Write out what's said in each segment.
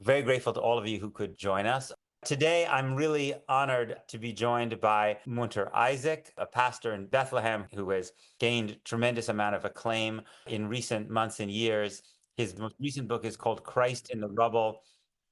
Very grateful to all of you who could join us. Today, I'm really honored to be joined by Munther Isaac, a pastor in Bethlehem who has gained tremendous amount of acclaim in recent months and years. His most recent book is called Christ in the Rubble: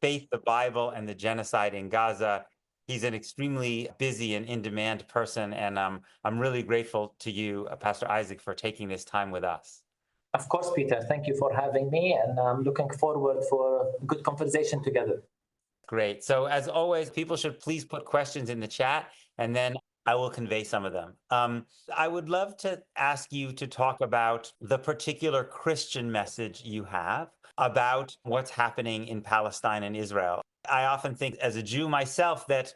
Faith, the Bible, and the Genocide in Gaza. He's an extremely busy and in-demand person, and I'm really grateful to you, Pastor Isaac, for taking this time with us. Of course, Peter. Thank you for having me, and I'm looking forward for a good conversation together. Great. So as always, people should please put questions in the chat, and then I will convey some of them. I would love to ask you to talk about the particular Christian message you have about what's happening in Palestine and Israel. I often think, as a Jew myself, that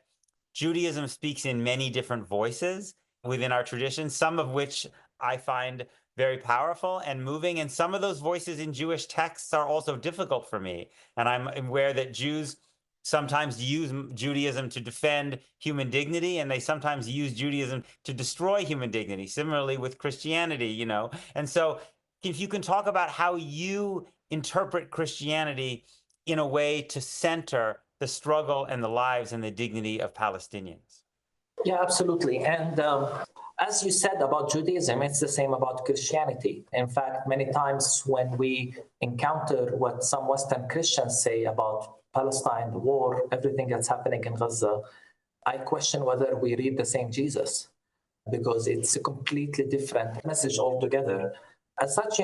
Judaism speaks in many different voices within our tradition, some of which I find very powerful and moving. And some of those voices in Jewish texts are also difficult for me. And I'm aware that Jews sometimes use Judaism to defend human dignity, and they sometimes use Judaism to destroy human dignity. Similarly with Christianity, And so if you can talk about how you interpret Christianity in a way to center the struggle and the lives and the dignity of Palestinians. Yeah, absolutely. And as you said about Judaism, it's the same about Christianity. In fact, many times when we encounter what some Western Christians say about Palestine, the war, everything that's happening in Gaza, I question whether we read the same Jesus, because it's a completely different message altogether. As such,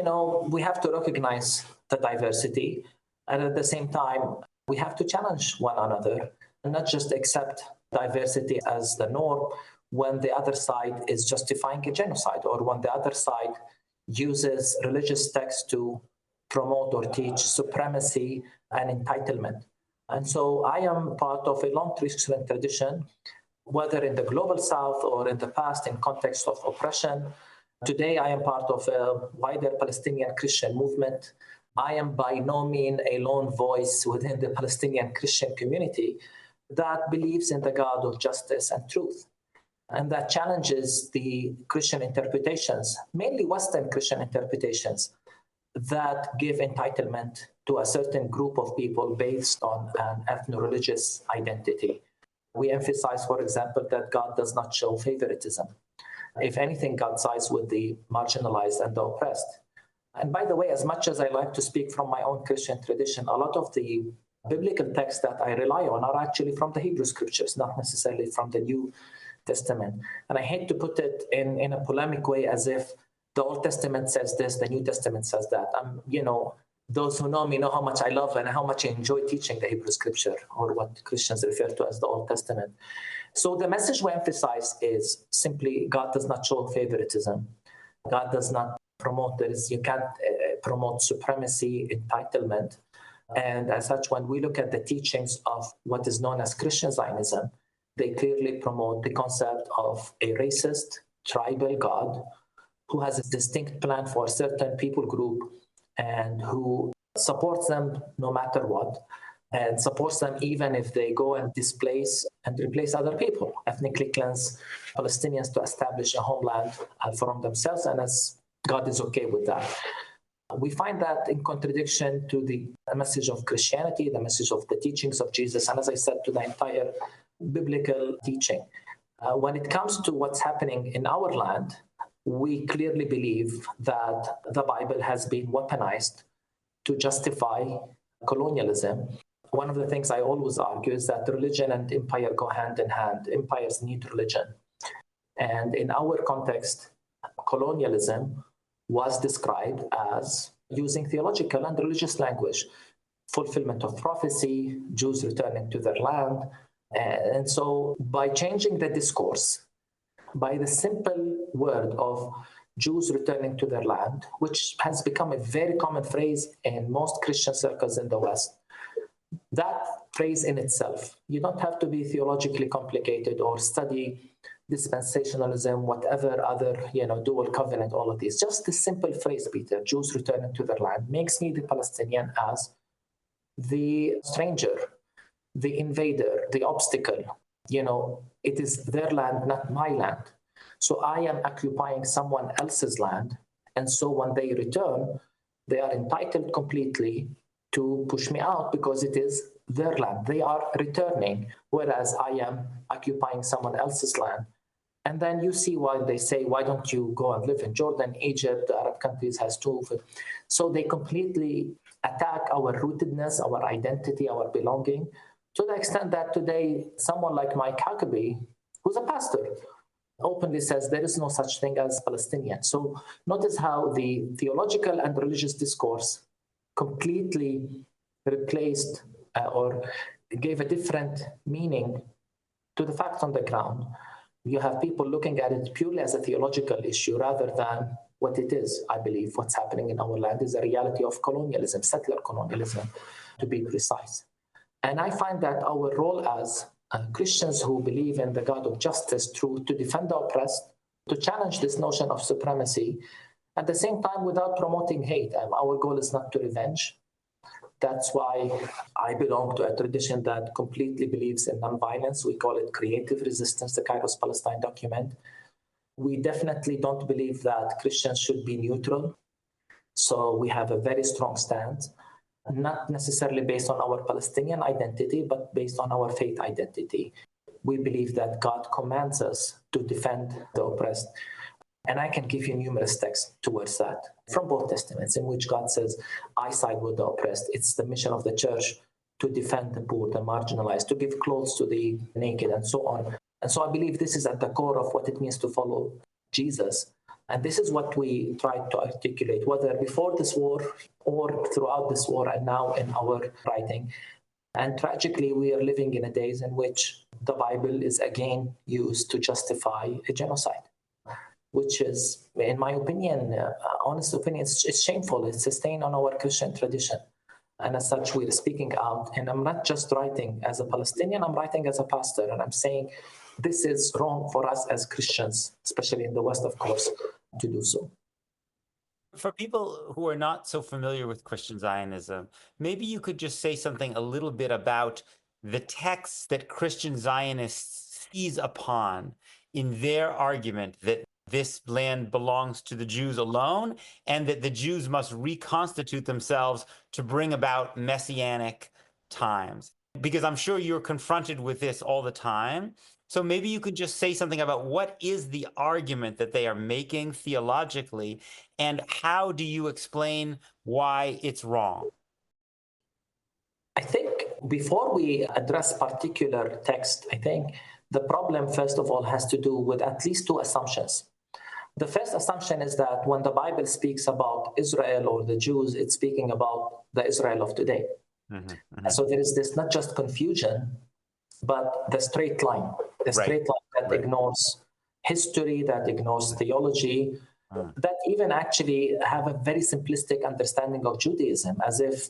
we have to recognize the diversity, and at the same time, we have to challenge one another and not just accept diversity as the norm when the other side is justifying a genocide, or when the other side uses religious texts to promote or teach supremacy and entitlement. And so I am part of a long Christian tradition, whether in the global south or in the past in context of oppression. Today, I am part of a wider Palestinian Christian movement. I am by no means a lone voice within the Palestinian Christian community that believes in the God of justice and truth, and that challenges the Christian interpretations, mainly Western Christian interpretations, that give entitlement to a certain group of people based on an ethno-religious identity. We emphasize, for example, that God does not show favoritism. If anything, God sides with the marginalized and the oppressed. And by the way, as much as I like to speak from my own Christian tradition, a lot of the biblical texts that I rely on are actually from the Hebrew scriptures, not necessarily from the New Testament. And I hate to put it in a polemic way as if the Old Testament says this, the New Testament says that. Those who know me know how much I love and how much I enjoy teaching the Hebrew scripture, or what Christians refer to as the Old Testament. So the message we emphasize is simply God does not show favoritism. God does not promote this. You can't promote supremacy, entitlement. And as such, when we look at the teachings of what is known as Christian Zionism, they clearly promote the concept of a racist, tribal God who has a distinct plan for a certain people group and who supports them no matter what, and supports them even if they go and displace and replace other people, ethnically cleanse Palestinians to establish a homeland for themselves, and as God is okay with that. We find that in contradiction to the message of Christianity, the message of the teachings of Jesus, and as I said, to the entire biblical teaching. When it comes to what's happening in our land, we clearly believe that the Bible has been weaponized to justify colonialism. One of the things I always argue is that religion and empire go hand in hand. Empires need religion. And in our context, colonialism was described as using theological and religious language, fulfillment of prophecy, Jews returning to their land. And so by changing the discourse, by the simple word of Jews returning to their land, which has become a very common phrase in most Christian circles in the West, that phrase in itself, you don't have to be theologically complicated or study dispensationalism, whatever other, dual covenant, all of these. Just the simple phrase, Peter, Jews returning to their land, makes me the Palestinian as the stranger, the invader, the obstacle. It is their land, not my land. So I am occupying someone else's land. And so when they return, they are entitled completely to push me out because it is their land. They are returning, whereas I am occupying someone else's land. And then you see why they say, why don't you go and live in Jordan, Egypt, the Arab countries has too. So they completely attack our rootedness, our identity, our belonging, to the extent that today someone like Mike Huckabee, who's a pastor, openly says there is no such thing as Palestinian. So notice how the theological and religious discourse completely replaced or gave a different meaning to the facts on the ground. You have people looking at it purely as a theological issue rather than what it is. I believe what's happening in our land is a reality of colonialism, settler colonialism, to be precise. And I find that our role as Christians who believe in the God of justice, truth, to defend the oppressed, to challenge this notion of supremacy, at the same time without promoting hate. Our goal is not to revenge. That's why I belong to a tradition that completely believes in nonviolence. We call it creative resistance, the Kairos Palestine document. We definitely don't believe that Christians should be neutral. So we have a very strong stance, not necessarily based on our Palestinian identity, but based on our faith identity. We believe that God commands us to defend the oppressed. And I can give you numerous texts towards that from both testaments in which God says, I side with the oppressed. It's the mission of the church to defend the poor, the marginalized, to give clothes to the naked, and so on. And so I believe this is at the core of what it means to follow Jesus. And this is what we try to articulate, whether before this war or throughout this war and now in our writing. And tragically, we are living in a days in which the Bible is again used to justify a genocide, which is, in my opinion, honest opinion, it's shameful. It's a stain on our Christian tradition. And as such, we're speaking out. And I'm not just writing as a Palestinian, I'm writing as a pastor. And I'm saying this is wrong for us as Christians, especially in the West, of course, to do so. For people who are not so familiar with Christian Zionism, maybe you could just say something a little bit about the texts that Christian Zionists seize upon in their argument that this land belongs to the Jews alone and that the Jews must reconstitute themselves to bring about messianic times. Because I'm sure you're confronted with this all the time. So maybe you could just say something about what is the argument that they are making theologically, and how do you explain why it's wrong? I think before we address particular text, I think the problem, first of all, has to do with at least two assumptions. The first assumption is that when the Bible speaks about Israel or the Jews, it's speaking about the Israel of today. So there is this not just confusion, but the straight line, line that ignores history, that ignores theology, that even actually have a very simplistic understanding of Judaism, as if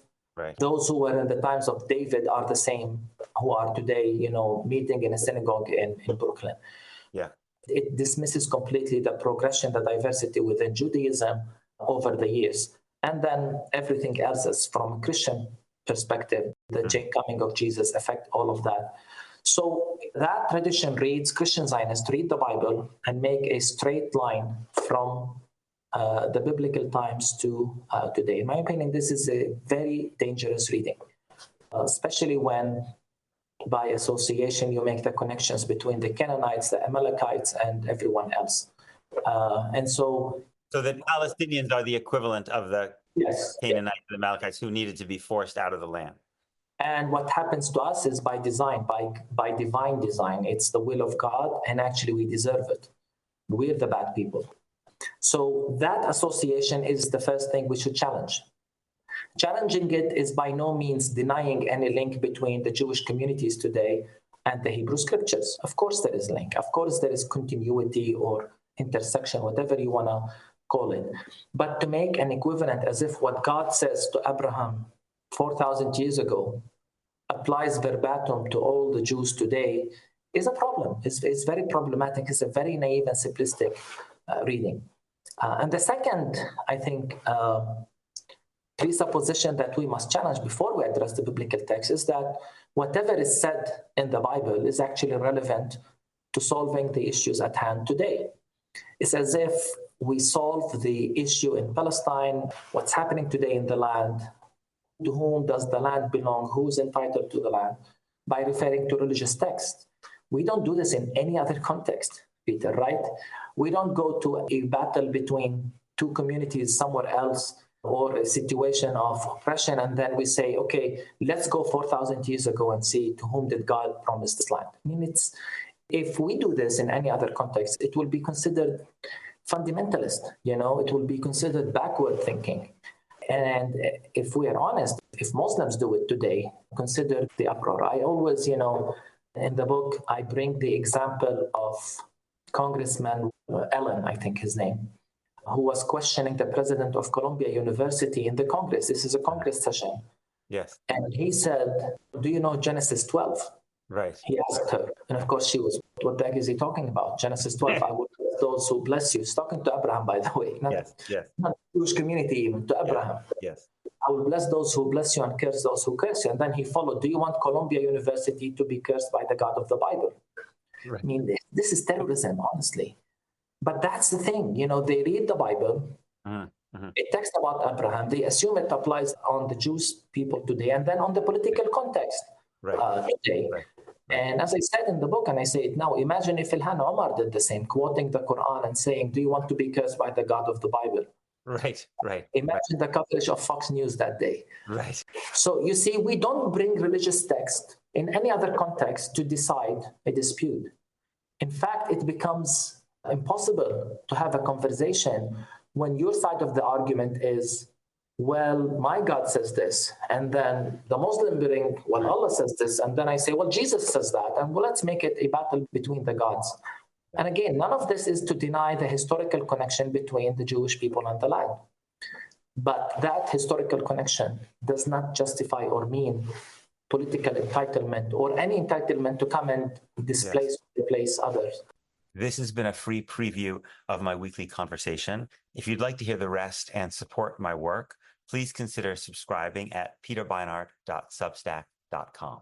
those who were in the times of David are the same who are today, meeting in a synagogue in Brooklyn. Yeah. It dismisses completely the progression, the diversity within Judaism over the years. And then everything else is from a Christian perspective, the coming of Jesus affect all of that. So that tradition reads, Christian Zionists read the Bible and make a straight line from the biblical times to today. In my opinion, this is a very dangerous reading, especially when by association you make the connections between the Canaanites, the Amalekites, and everyone else. So the Palestinians are the equivalent of the Canaanites and Amalekites who needed to be forced out of the land. And what happens to us is by design, by divine design. It's the will of God, and actually we deserve it. We're the bad people. So that association is the first thing we should challenge. Challenging it is by no means denying any link between the Jewish communities today and the Hebrew scriptures. Of course there is a link. Of course there is continuity or intersection, whatever you want to call it. But to make an equivalent as if what God says to Abraham 4,000 years ago applies verbatim to all the Jews today is a problem. It's very problematic. It's a very naive and simplistic reading. And the second, I think, presupposition that we must challenge before we address the biblical text is that whatever is said in the Bible is actually relevant to solving the issues at hand today. It's as if we solve the issue in Palestine, what's happening today in the land, to whom does the land belong, who's entitled to the land, by referring to religious texts. We don't do this in any other context, Peter, right? We don't go to a battle between two communities somewhere else or a situation of oppression, and then we say, okay, let's go 4,000 years ago and see to whom did God promise this land. I mean, if we do this in any other context, it will be considered fundamentalist, it will be considered backward thinking. And if we are honest, if Muslims do it today, consider the uproar. I always, in the book, I bring the example of Congressman Allen, I think his name, who was questioning the president of Columbia University in the Congress. This is a Congress session. Yes. And he said, do you know Genesis 12? Right. He asked her. And of course, she was, what the heck is he talking about? Genesis 12, I will bless those who bless you. He's talking to Abraham, by the way. Not the Jewish community, even to Abraham. Yes. I will bless those who bless you and curse those who curse you. And then he followed, do you want Columbia University to be cursed by the God of the Bible? Right. I mean, this is terrorism, honestly. But that's the thing, they read the Bible, a text about Abraham, they assume it applies on the Jewish people today, and then on the political context today. Right. And as I said in the book, and I say it now, imagine if Ilhan Omar did the same, quoting the Quran and saying, do you want to be cursed by the God of the Bible? Right. Imagine the coverage of Fox News that day. Right. So you see, we don't bring religious text in any other context to decide a dispute. In fact, it becomes impossible to have a conversation when your side of the argument is, well, my God says this, and then the Muslim bring, well, Allah says this, and then I say, well, Jesus says that, and well, let's make it a battle between the gods. And again, none of this is to deny the historical connection between the Jewish people and the land. But that historical connection does not justify or mean political entitlement or any entitlement to come and displace or replace others. This has been a free preview of my weekly conversation. If you'd like to hear the rest and support my work, please consider subscribing at peterbeinart.substack.com.